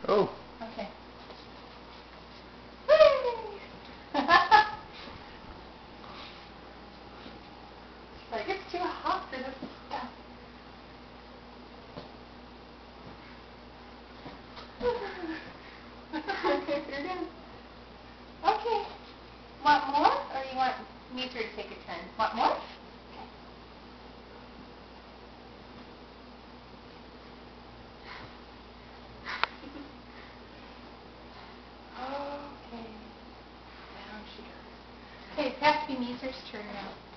Oh. Okay. Like it's too hot for this stuff. Okay. Want more, or you want me to take a turn? Want more? Okay. Down she goes. Okay, it's has to be Meeser's turn now.